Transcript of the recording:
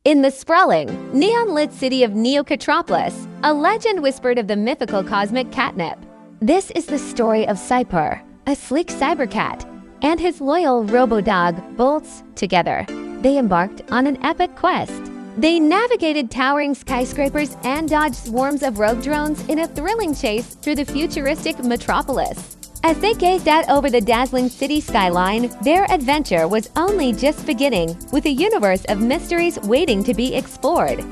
In the sprawling, neon-lit city of Neocatropolis, a legend whispered of the mythical cosmic catnip. This is the story of Cypher, a sleek cybercat, and his loyal robo-dog, Bolts. Together, they embarked on an epic quest. They navigated towering skyscrapers and dodged swarms of rogue drones in a thrilling chase through the futuristic metropolis. As they gazed out over the dazzling city skyline, their adventure was only just beginning, with a universe of mysteries waiting to be explored.